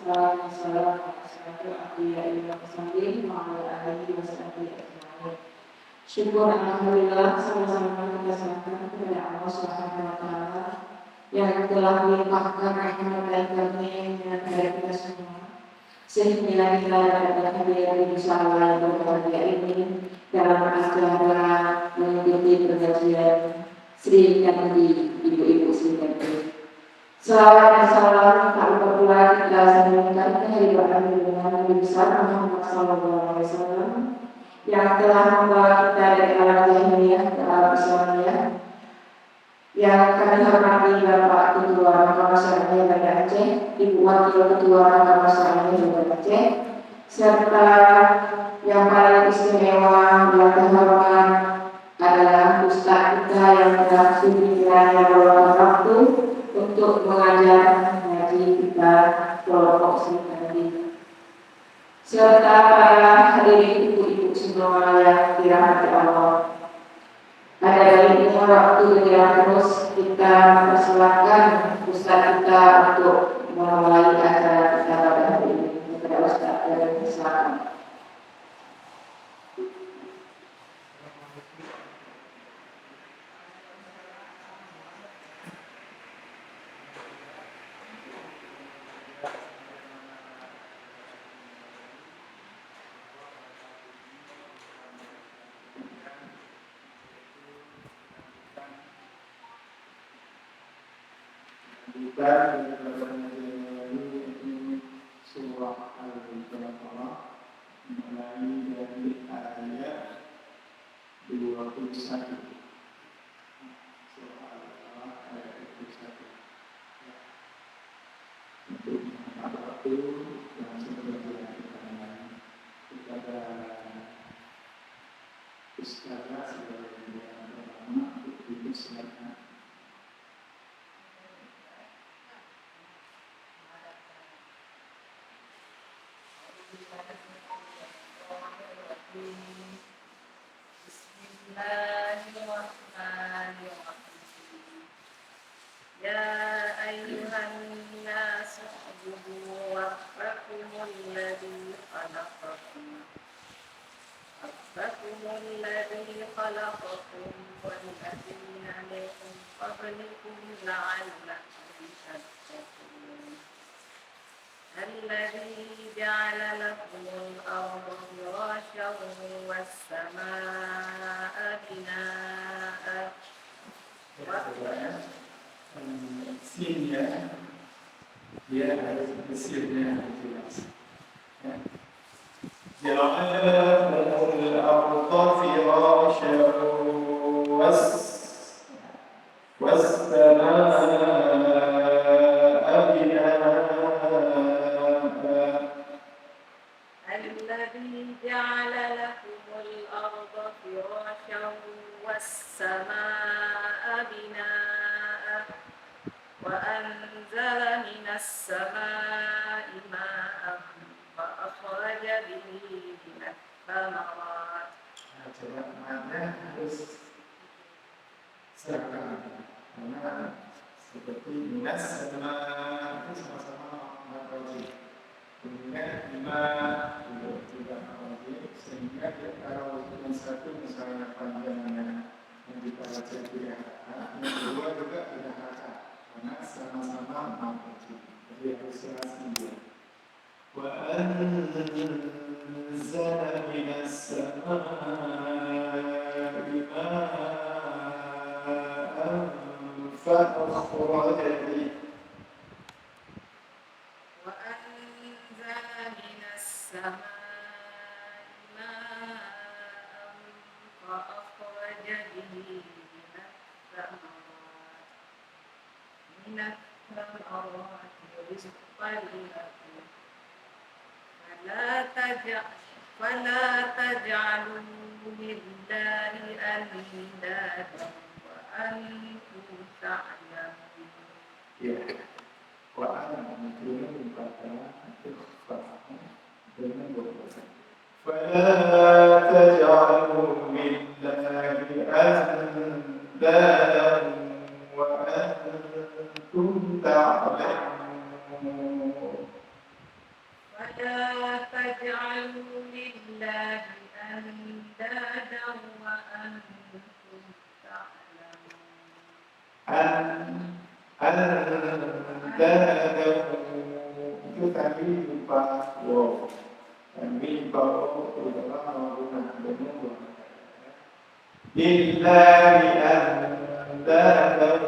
Wassalamualaikum warahmatullahi wabarakatuh. Syukur alhamdulillah sama-sama kita serahkan kepada Allah Subhanahu wa taala yang telah melimpahkan rahmat dan karunia kepada kita semua, sehingga kita dapat hadir di salat yang berbahagia ini dalam acara mengikuti pengajian Sri Kandi Ibu-ibu Sri Kandi. Salawat dan salam tak lupa pula kita sambungkan kehadiran dengan Nabi besar Muhammad SAW yang telah membawa kita dari alam jahiliyah ke alam Islamiyah. Yang kami hormati Bapak Ketua Mahkamah Syariah Banda Aceh, Ibu Wakil Ketua Mahkamah Syariah Banda Aceh, serta yang paling istimewa dan terhormat adalah Ustaz kita yang telah sudi kiranya meluangkan waktu untuk mengajar ngaji kita kelompok Sri Kandi, serta para hadirin ibu-ibu semua yang dirahmati Allah. Pada baiknya waktu yang terus kita mempersilakan Ustaz kita untuk memulai acara kita pada hari ini. Kepada Ustaz dan silakan. Kita ini surah Al-Baqarah mulai dari ayat 21. Surah Al-Baqarah ayat 21. Untuk waktu yang sebenarnya kepada Ustazah sebagai yang pertama untuk dipersilakan. Bismillahirrahmanirrahim. Ya ayyuhan nas ubudu rabbakumul ladzi khalaqakum wal ladzina min qablikum la'allakum tattaqun. الذي جعل لكم الأرض فراشا والسماء بناء Sinnya dia harus mesinnya jelas. Ja'alul arda firasyan was-samaa'a binaa'a. الذي جعل لكم الأرض فراشا والسماء بناء وأنزل من السماء ماء فأخرج به من الثمرات. Coba mana harus seragam karena seperti minas sama itu sama-sama makroji. Kemudian lima juga makroji sehingga kalau yang satu misalnya panjangnya yang kita baca tidak yang kedua juga tidak haka karena sama-sama makroji. Jadi harus serasi. وأنزل من السماء ماء فأخرج به من الثمرات رزقا لكم فلا تجعلوا لله أندادا وأنتم تعلمون. فلا تجعلوا لله أندادا وأنتم تعلمون. فلا تجعلوا لله أندادا وأنتم تعلمون أندادا itu tadi lupa wow kami bawa ulama guna dengan lillahi andada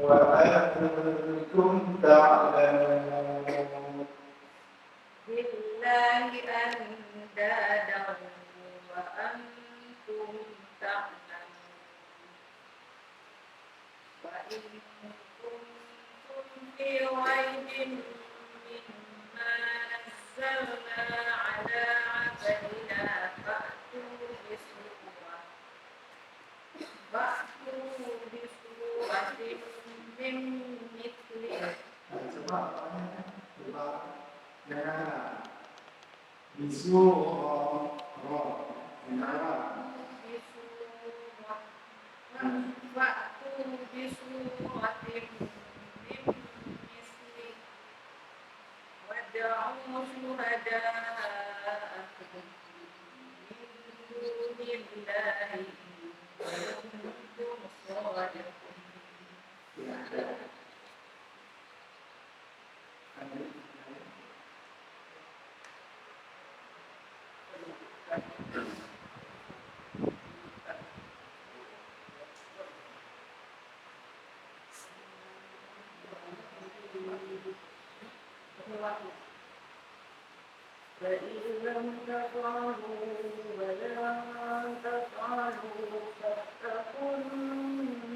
wa antum ta'lamun لله أندادا وأنتم تعلمون وإن كنتم في ريب مما نزلنا على عبدنا فأتوا بسورة من مثله فأتوا بسورة من مثله وادعوا شهداءكم من دون الله إن كنتم صادقين فإن لم تفعلوا ولن تفعلوا فاتقوا النار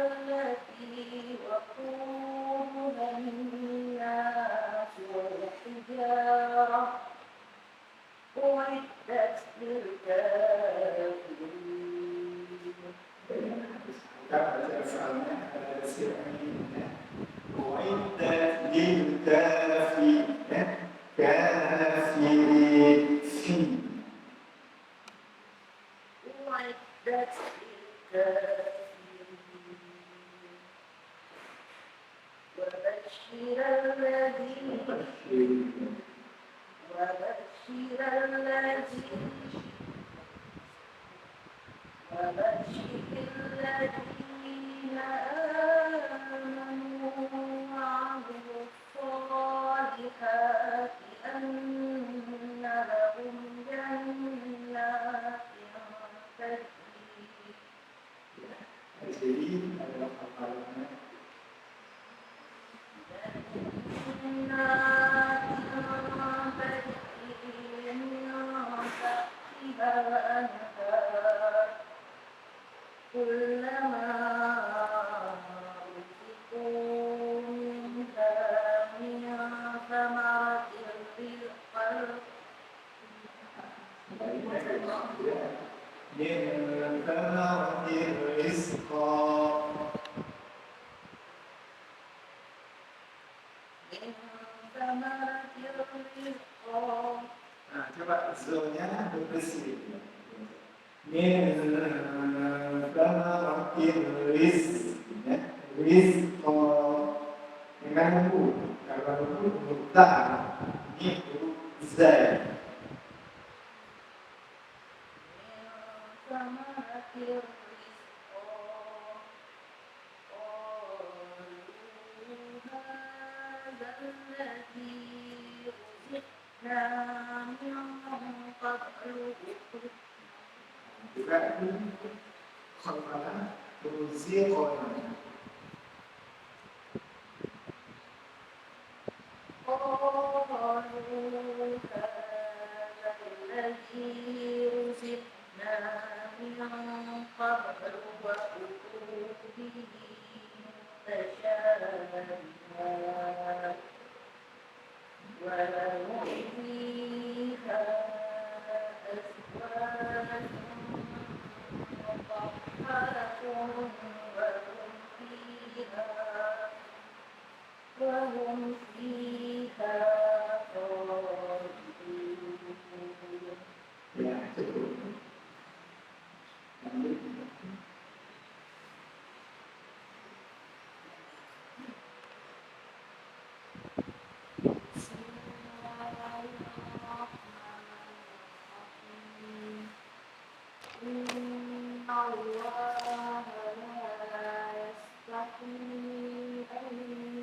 التي وقودها الناس والحجارة أعدت للكافرين الذين آمنوا وعملوا الصالحات أن لهم جنات تجري كلما رزقوا منها من ثمرة رزقا Nah, coba zonya berbersih. Min thamaratir rizq, rizqa dengan huruf. Kalau huruf mubta, ini huruf zai. Juga ini khalqana ruziqona. الله لا يستحيي أن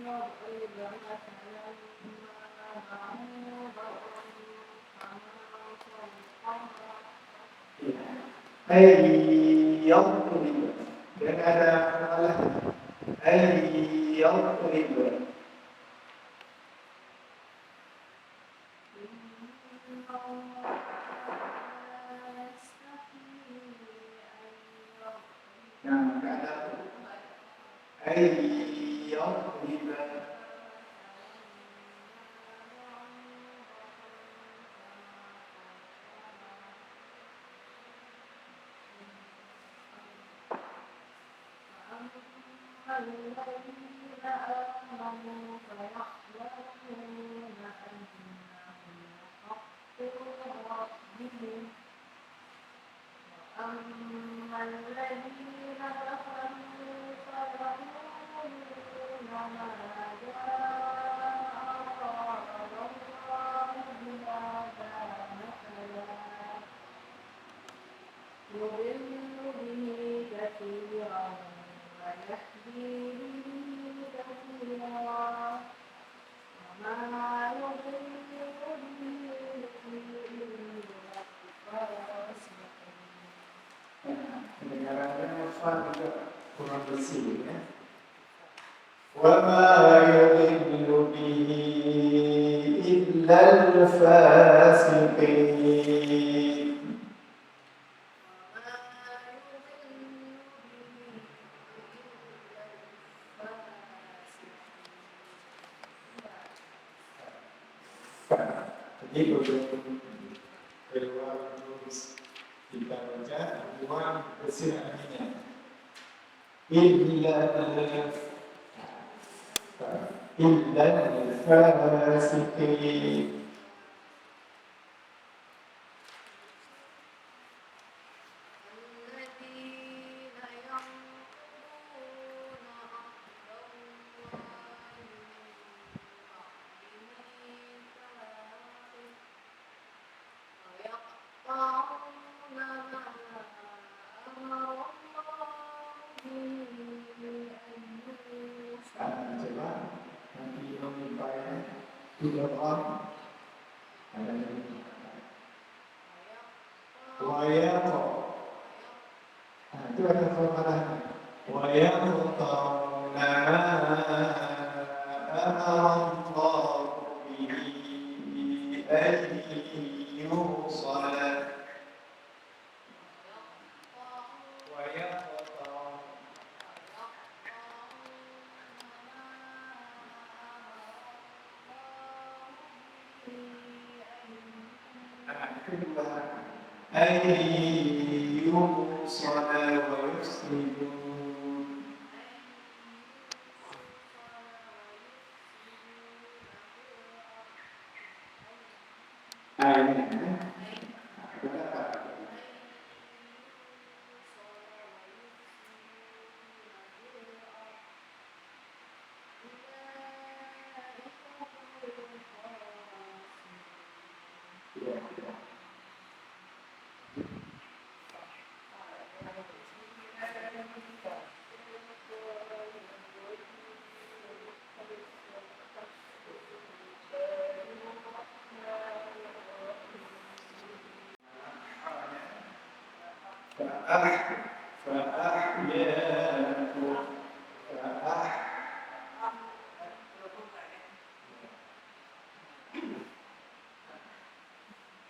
يضرب مثلا ما بعوضة فما فوقها أي يضرب dan ada malah أي يضرب إن الله لا يستحيي أن يضرب yang ada أي يضرب الذين آمنوا فيعلمون أنه الحق ربهم وأما الذين كفروا فيقولون ماذا أراد الله بهذا مثلا يضل به كثيرا ويهدي به كثيرا وما يضل به إلا الفاسقين. Kedengarannya Fah juga kurang bersih ya. وما يضل به إلا الفاسقين. Jadi untuk keluar terus kita baca Tuhan bersih aminnya. Illa al-fasiqin. Coba nanti memimpainya dua orang ada wayaqo. Itu ada perkataannya wayaqta'una ma amara Allah bihi an yusala. أن يوصل ويفسدون.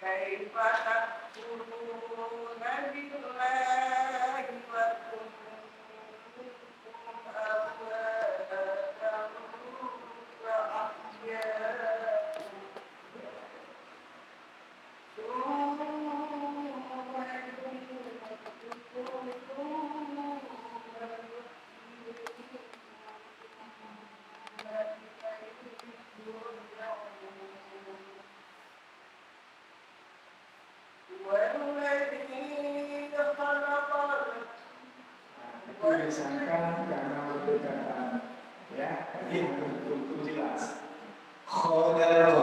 كيف تكفرون بالله وكنتم أمواتا فأحياكم ثم disangka karena berdekatan ya, tadi betul-betul jelas. Khalaqa.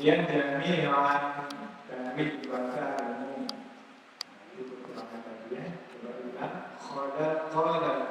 yang jami'an kami dibaca umum itu kekurangan tadi ya. Coba ulang khalaqa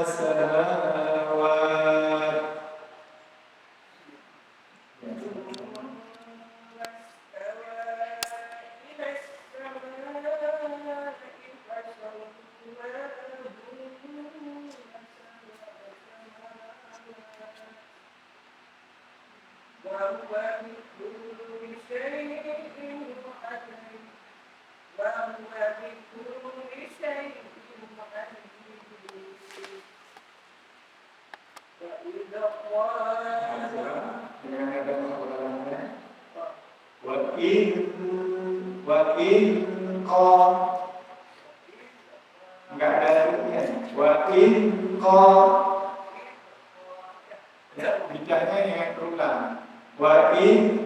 sab'a samawat. Wa in enggak ada artinya. Wa in ya, bicanya yang berulang. Wa in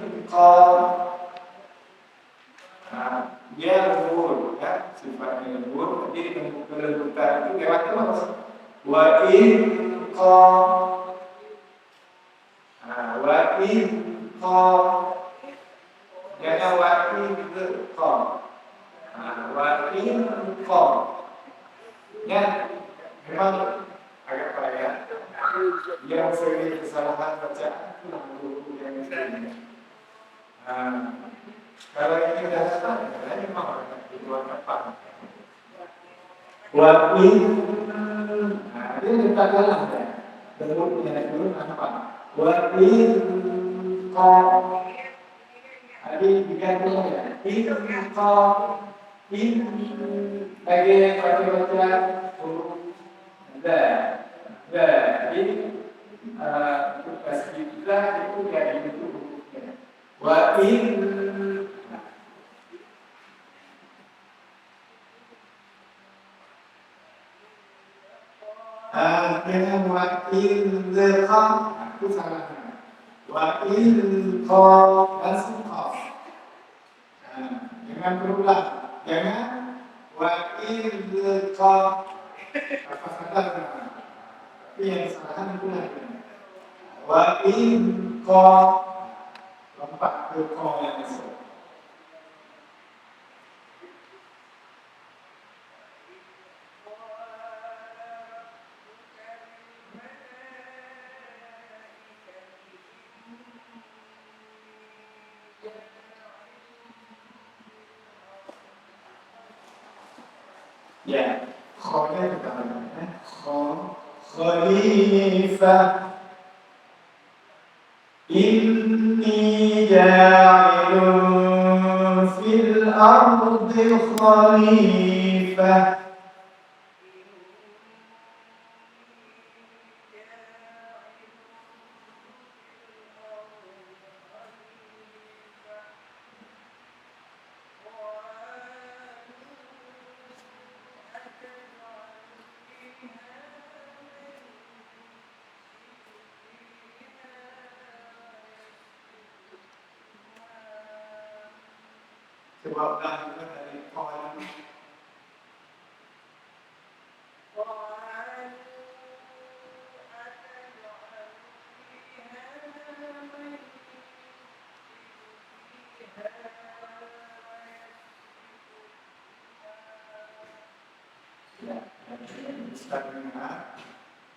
dia lembut, ya, sifatnya lembut. Jadi kelembutan itu lewat terus. Wa in jangan wa in ya, memang agak payah. Yang sering kesalahan bacaan itu guru yang ini. Kalau ini sudah salah, memang tujuan apa? Wa in, dia letak dalam ya. Bentuknya dulu nampak. Wa in Jadi diganti ya. In bagi baca huruf jadi tasbihlah itu dari itu hurufnya. Wa in dengan wa in dzaqam itu salah. Wa in langsung qaf. Dengan berulang, jangan wa in qaf apa kata. Tapi yang salah itu lagi. Wa in lompat ke yang masuk. Ya, khalifah kita khalifah. Inni ja'ilun fil ardi khalifah. Sebab dah juga dari Quran.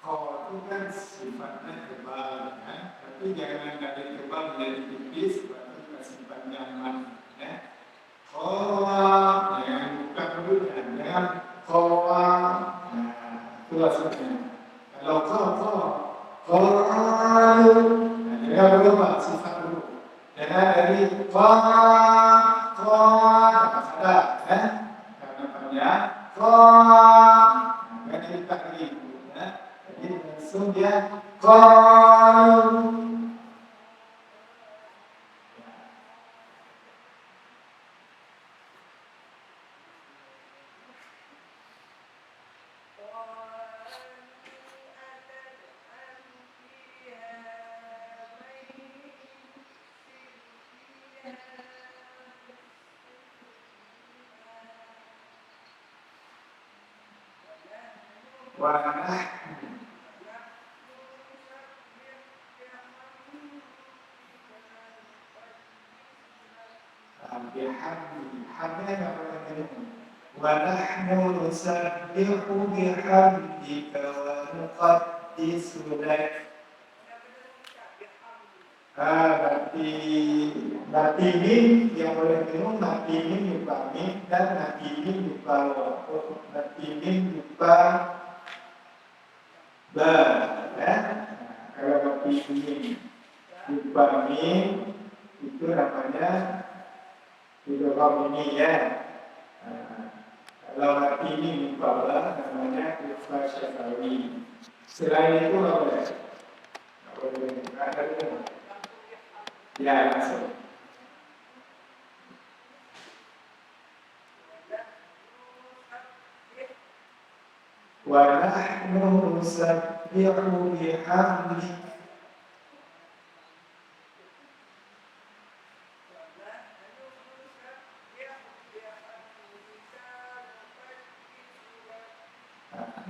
Kau itu kan sifatnya tebal, ya. Tapi jangan dari tebal menjadi tipis, sebab itu sifat nyaman, ya. Jangan buka dulu, jangan kowa. Itu maksudnya. Kalau jangan berubah sifat dulu. Jangan dari dapat sadar, ya. Karena panjang kan jadi takdir, ya. Jadi langsung dia wa nahnu bihamdika wa nahnu nusabbihu bihamdika wa nuqaddisu lak. Berarti mim yang boleh minum mati mim lupa mim dan mati mim lupa mati mim lupa ba, ya. Kalau mati mim lupa mim itu namanya idgham ini, ya. Kalau mati mim lupa ba namanya ikhfa syafawi. Selain itu apa boleh? Ada itu. Ya, langsung. Wa nahnu nusabbihu bihamdi.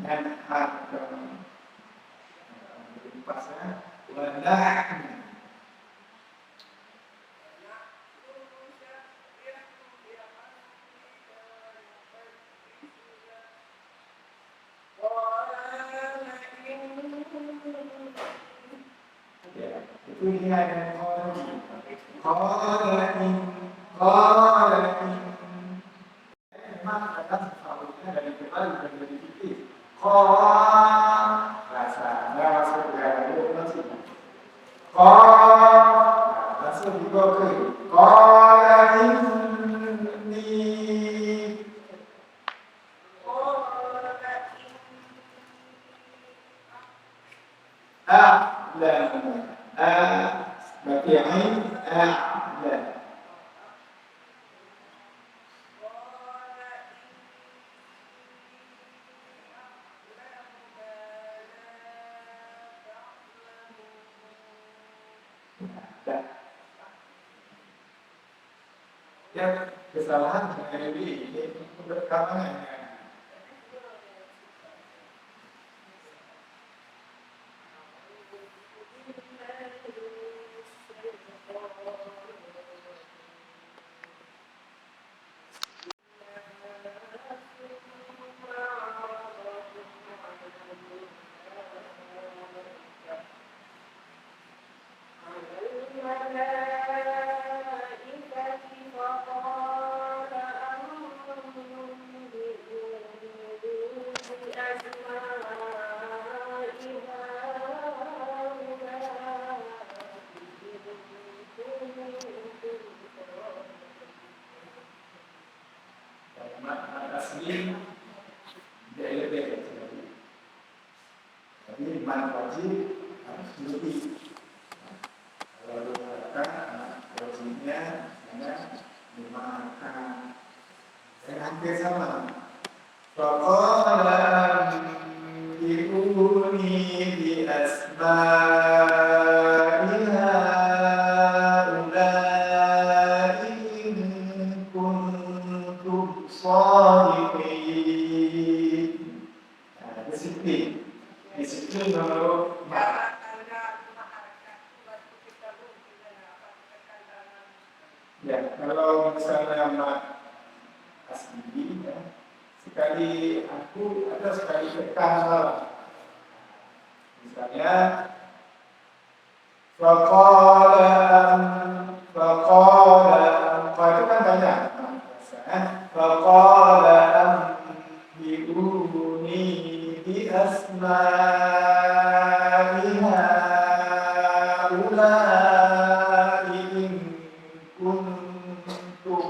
Dan pasnya wa nahnu ini ada memang kadang selalunya dari kita dari fikih rasanya masuk ke dalam itu masih masuk juga ke berarti ain a'la. Ya, kesalahan dengan ini berkalangan. Asli dia lebih tapi man wajib harus lebih. Kalau dikatakan wajibnya hanya dimakan. Saya hampir sama. Faqala bi'uni bi asma'iha ulai in kuntum shadiqin. Disiplin kalau ya, kalau misalnya mak asli ya, sekali aku ada sekali tekan salah. Misalnya faqala itu kan banyak. Faqala bi'uni bi asma'iha ulai in kuntum.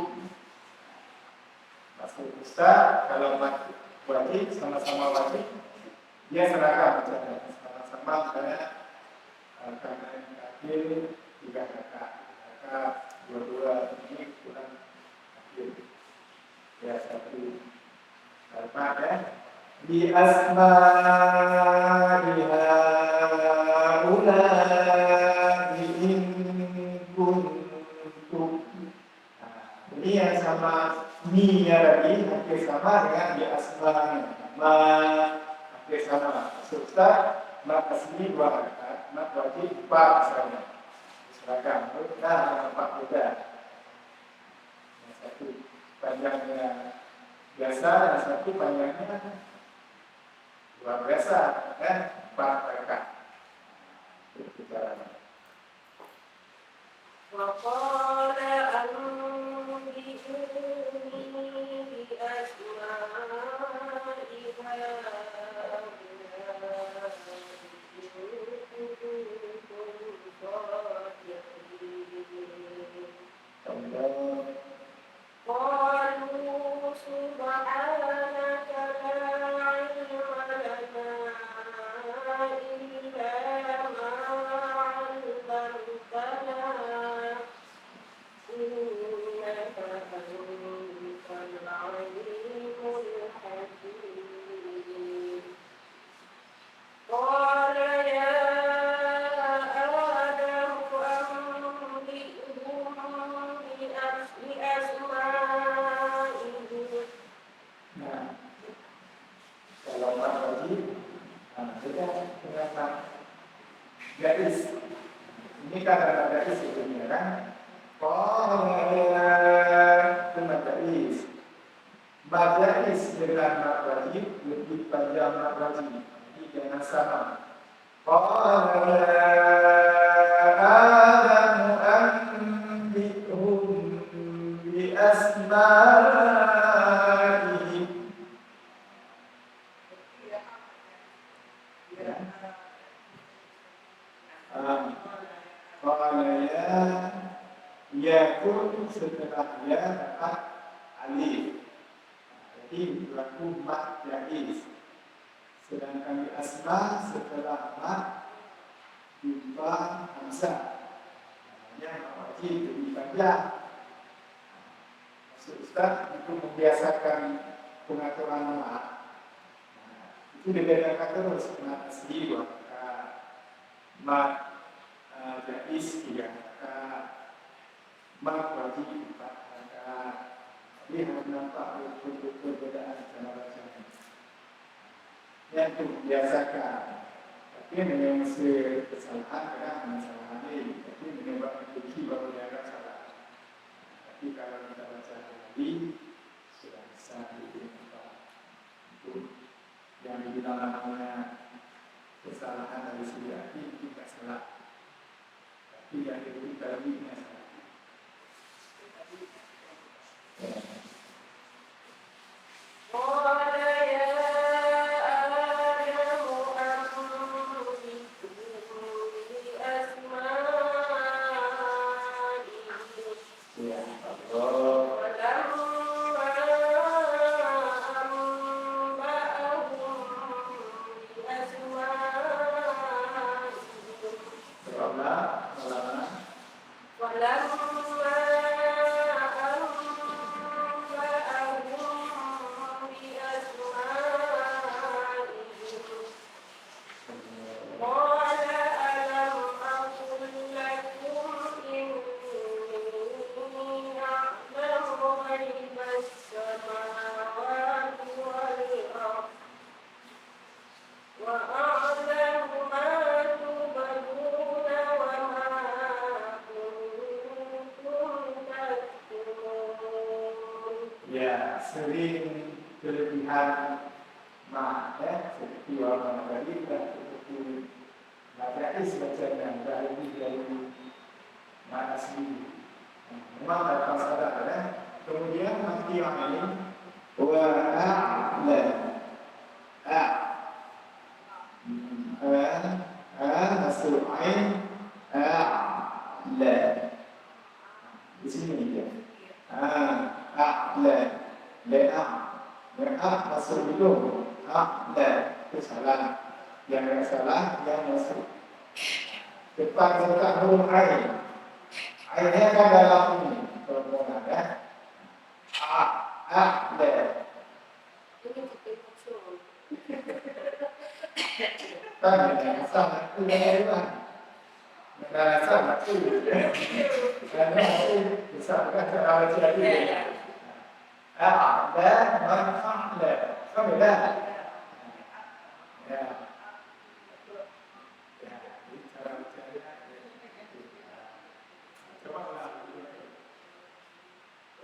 Maksud Ustaz, kalau wajib sama-sama wajib, dia seragam sama-sama misalnya karena yang akhir 3 kakak dua-dua ini kurang akhir ya 1 kalimat ya. Bi asma'iha ulai in kuntum. Ini yang sama ni-nya tadi hampir sama dengan bi asma'iha. Okey, sama. So, Ustaz, mat asli 2 rakaat, mat wajib 4 misalnya. Seragam. Nah, 4 juga. Yang satu panjangnya biasa, yang satu panjangnya luar biasa, kan? 4 rakaat. Itu caranya. وقال أنبئوني بأسماء Allah. قالوا سبحانك لا علم لنا إلا ما علمتنا إنك أنت العليم الحكيم قال يا آدم أنبئهم بأسمائهم Nah, kalau mat wajib, kita kenapa garis? Ini kan ada garis sebelumnya kan? Qala itu mat garis. Mat garis dengan mat wajib lebih panjang mat wajib. Jadi jangan sama. Qala Adam anbihum bi asma'ihim. Qala yakun setelah ya dapat alif. Jadi berlaku mat jaiz. Sedangkan di asma setelah mat jumpa hamzah. Namanya wajib lebih panjang. Maksud Ustaz itu membiasakan pengaturan mat. Itu dibedakan terus mat asli 2 rakaat, mat jaiz 3 rakaat, mat wajib 4 rakaat. Jadi harus nampak betul-betul perbedaan cara bacanya. Yang itu membiasakan. Tapi memang kesalahan kadang masalah ini. Tapi menyebabkan kunci baru dianggap salah. Tapi kalau kita baca lagi sudah bisa diingat. Itu yang dibilang namanya kesalahan dari segi arti tidak salah. Tapi yang itu tadi ini salah. قال يا آدم أنبئهم بأسمائهم Ya Allah. ولما أنبأهم بأسمائهم Seolah قال ألم أقل لكم إني أعلم غيب السماوات والأرض وأعلم ما تبدون وما كنتم تكتمون. ya sering kelebihan mak seperti orang tadi seperti baca bacanya dari mak asli. Memang tak sadar kemudian mati yang lain wa masuk ain a'la. Di sini dia. A'la. Le'ah masuk hidung. A'la. Itu salah. Yang salah yang masuk depan serta huruf ain. Ainnya kan dalam ini. Permohonan ya. A'la. Kan yang sama itu yang lain. Nah, sama itu. Karena itu bisa kan cara jadi. A'la man a'la. Sama dah. Ya. Ya, ini cara bacanya. Coba ulang.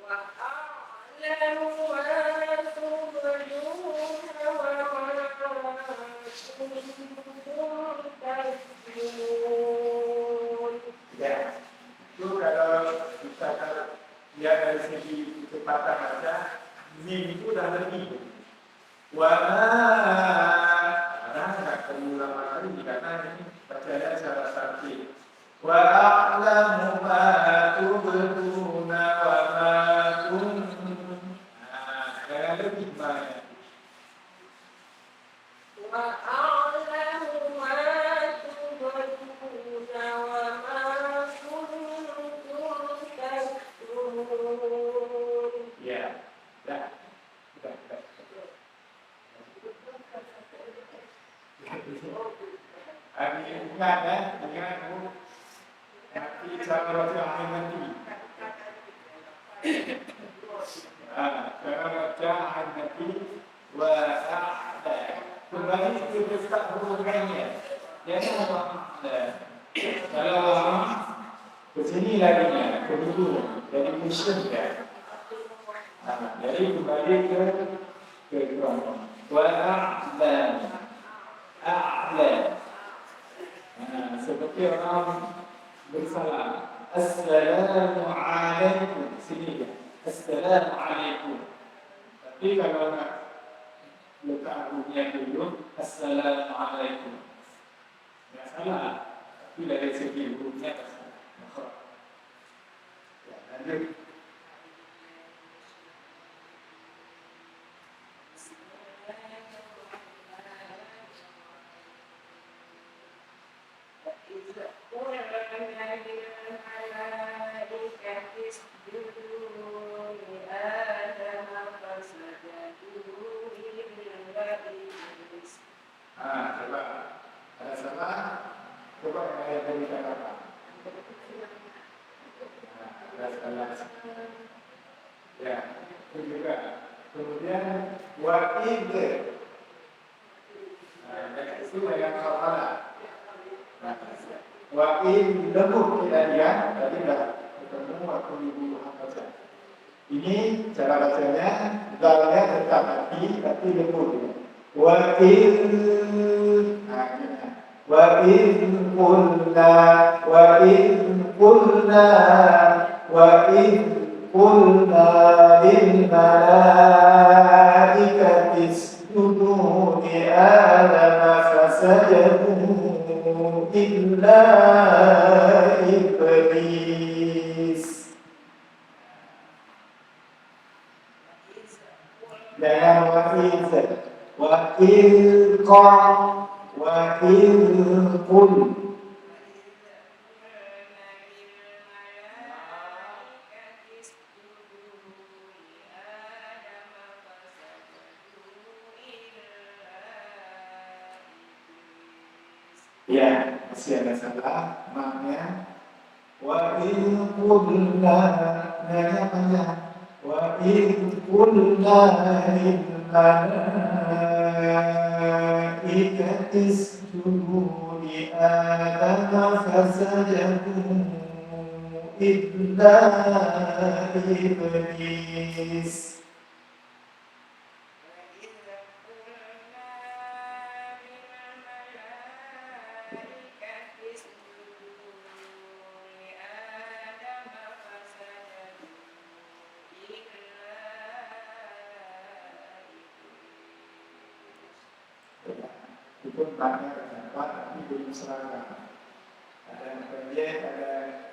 وأعلم ما تبدون وما كنتم تكتمون. Ya, itu kalau kita lihat dari segi kecepatan baca, mim itu dah lebih. Karena nggak perlu lama kali karena ini bacanya secara tertib. Wa a'lamu ma tubduna wa ma kuntum. Jangan lebih banyak. وأعلم ما تبدون وما كنتم تكتمون. Ya, dah. Ingat ya, ingat bu. Nanti cara baca akhir nanti. Cara baca akhir nanti. Wa a'la. Kembali ke letak hurufnya. Jangan a'la. Kalau ke sini lagi nya, ke dulu. Jadi musim kan. Jadi kembali ke bawah. Wa a'la. A'la. Seperti orang bersalam. Assalamualaikum. Sini ya. Assalamualaikum. Tapi kalau nak letak hurufnya dulu, Assalamualaikum. Tak salah. Tapi dari segi hurufnya tak salah. Ya, lanjut. Coba ada salah. Coba yang ayat dari kata-kata. Ada salah. Ya, itu juga. Kemudian wa'id. Itu yang salah. Wa'id lembut kita dia. Tadi dah ketemu waktu ibu baca. Ini cara bacanya. Dalnya tetap hati, tapi lembut. وَإِذْ قُلْنَا لِلْمَلَائِكَةِ اسْجُدُوا لِآدَمَ فَسَجَدُوا إِلَّا إِبْلِيسَ. Jangan وَإِذْ قُلْ. Ya, masih ada salah maknanya. وَإِذْ قُلْنَا nanya panjang. وَإِذْ قُلْنَا لِلْمَلَائِكَةِ اسْجُدُوا لِآدَمَ فَسَجَدُوا إِلَّا إِبْلِيسَ. Itu maknanya terdapat tapi belum seragam. Ada yang pendek, ada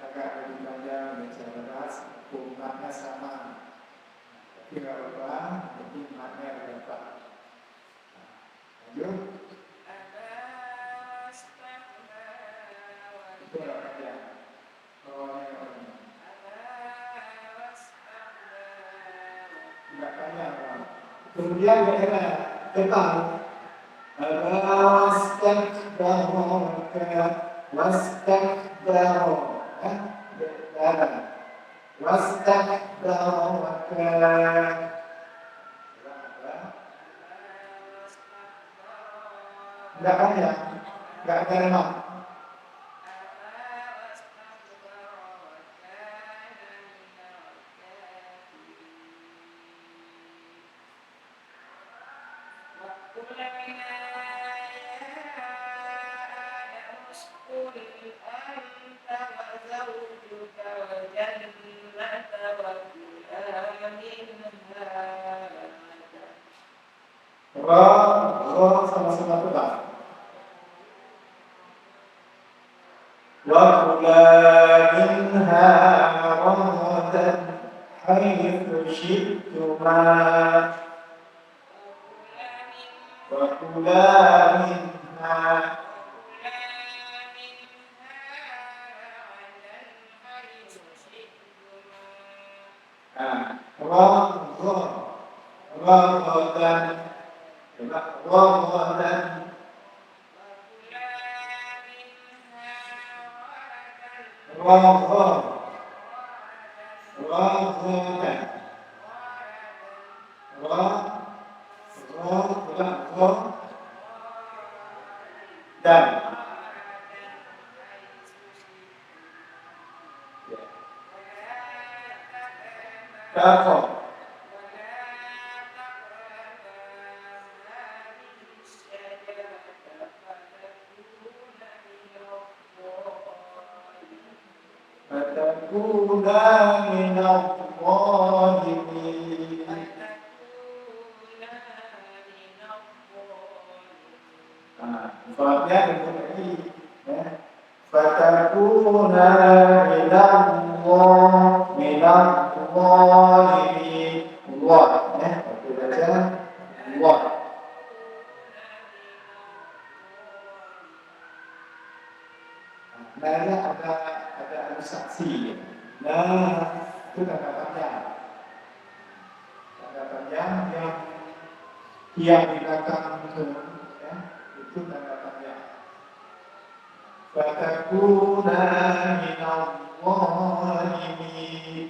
agak lebih panjang dan secara ras, maknanya sama. Tapi tidak apa-apa, tapi maknanya terdapat. Lanjut. Itu agak panjang. Tidak panjang. Kemudian daerah tentang Enggak ada. Enggak ada lemah. Ra sama-sama tegak. Wa kula minha ragadan haitsu syi'tuma wa kula minha ragadan ragadan ragadan dan takut fatakuna minal zalimin. Sebabnya dengan tadi fatakuna minal zalimin. Allah kita baca Allah. Nanya ada saksi. Nah, itu tanda panjang. Tanda panjang yang di belakang itu tanda panjang. Fatakuna minal zalimin.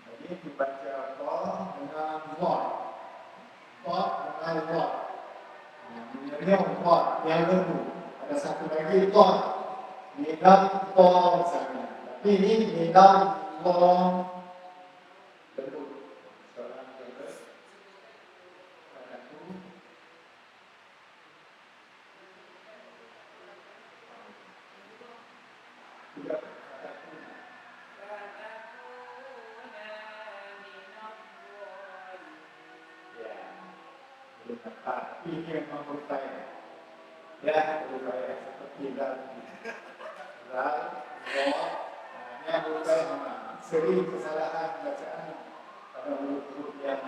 Jadi dibaca Allah dengan Allah. Allah dengan Allah. Ini Allah yang kedua. Ada satu lagi Allah. Minal Allah misalnya. Tapi ini minal Allah. Betul. Soalan kedua. Tidak. Tapi ini memang berupaya. Ya, berupaya seperti dalam ini berupaya memang sering kesalahan bacaan pada huruf-huruf yang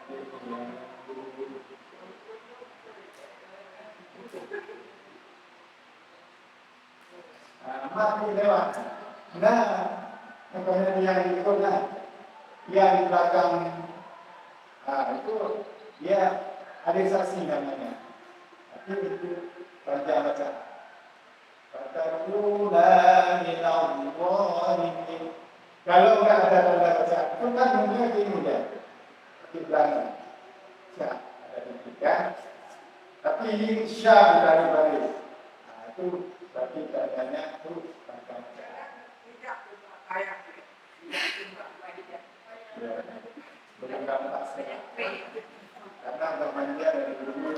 buru-buru. Mati lewat. Nah, makanya yang ikut lah, yang di belakang, itu dia ada saksi namanya. Tapi itu baca. Fatakuna minal zalimin. Kalau enggak ada tanda baca, itu kan mungkin ini dia. Di belakang. Ya, ada tiga. Tapi ini syah dari baris. Itu berarti tandanya itu baca. Ya, belum dapat saya. Karena bermanja dari dulu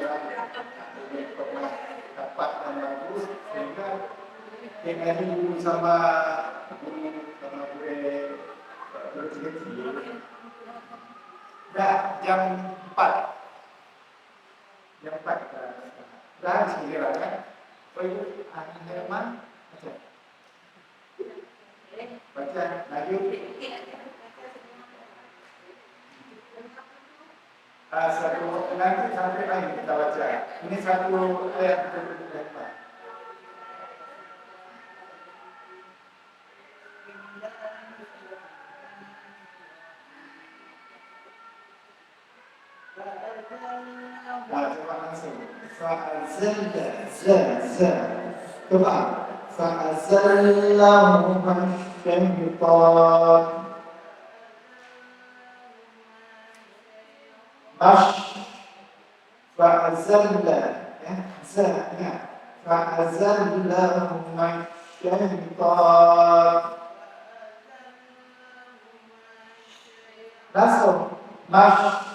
pernah dapat dan bagus sehingga dengan ibu sama guru kecil. Dah jam 4 dah segera kan. Oh ibu Herman baca lagi. Satu nanti sampai lagi kita baca. Ini satu ayat betul-betul. Coba langsung. Coba. Fa'azallahu syaitan. مش فأزل فأزلهما الشيطان نصر مش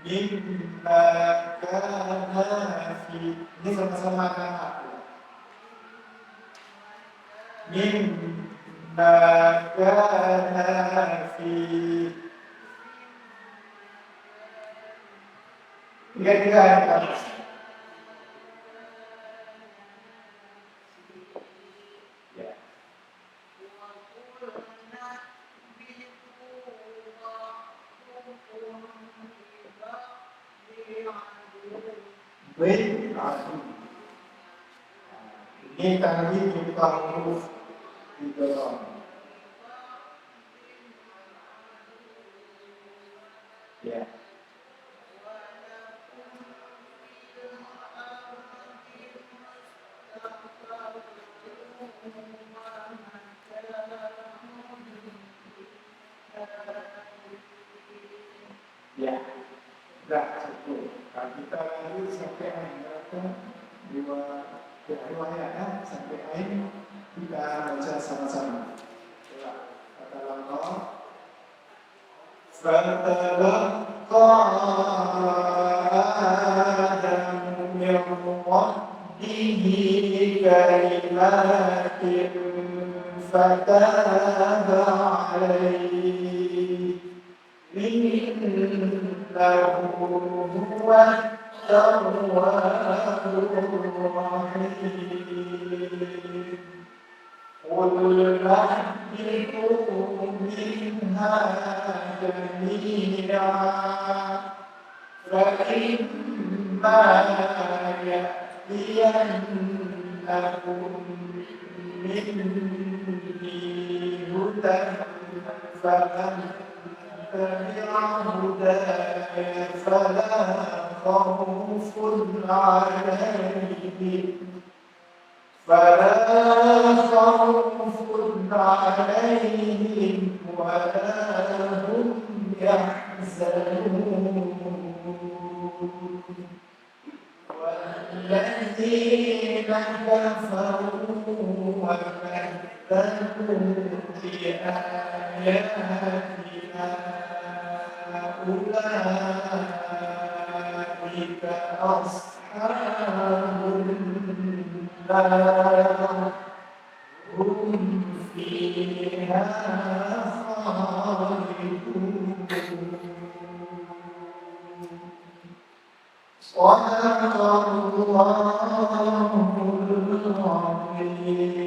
مما كان في ini sama-sama kan aku مما كان في tiga-tiga yang atas ya. Baik, ini tadi kita huruf di dalam ya. Ya, dah cukup. Kalau kita lanjut sampai berapa? Dua riwayat ya, sampai akhir kita baca sama-sama. Kata Allah, فَتَلَقَّى آدَمُ مِنْ رَبِّهِ كَلِمَاتٍ فَتَابَ عَلَيْهِ إِنَّهُ هُوَ التَّوَّابُ الرَّحِيمُ قُلْنَا اهْبِطُوا مِنْهَا جَمِيعًا فَإِمَّا يَأْتِيَنَّكُم مِّنِّي هُدًى فَمَن تَبِعَ هُدَايَ فَلَا خَوْفٌ عليهم ولا هم يحزنون والذين كفروا وكذبوا بآياتنا أولئك أصحاب النار هم فيها خالدون صدق الله العظيم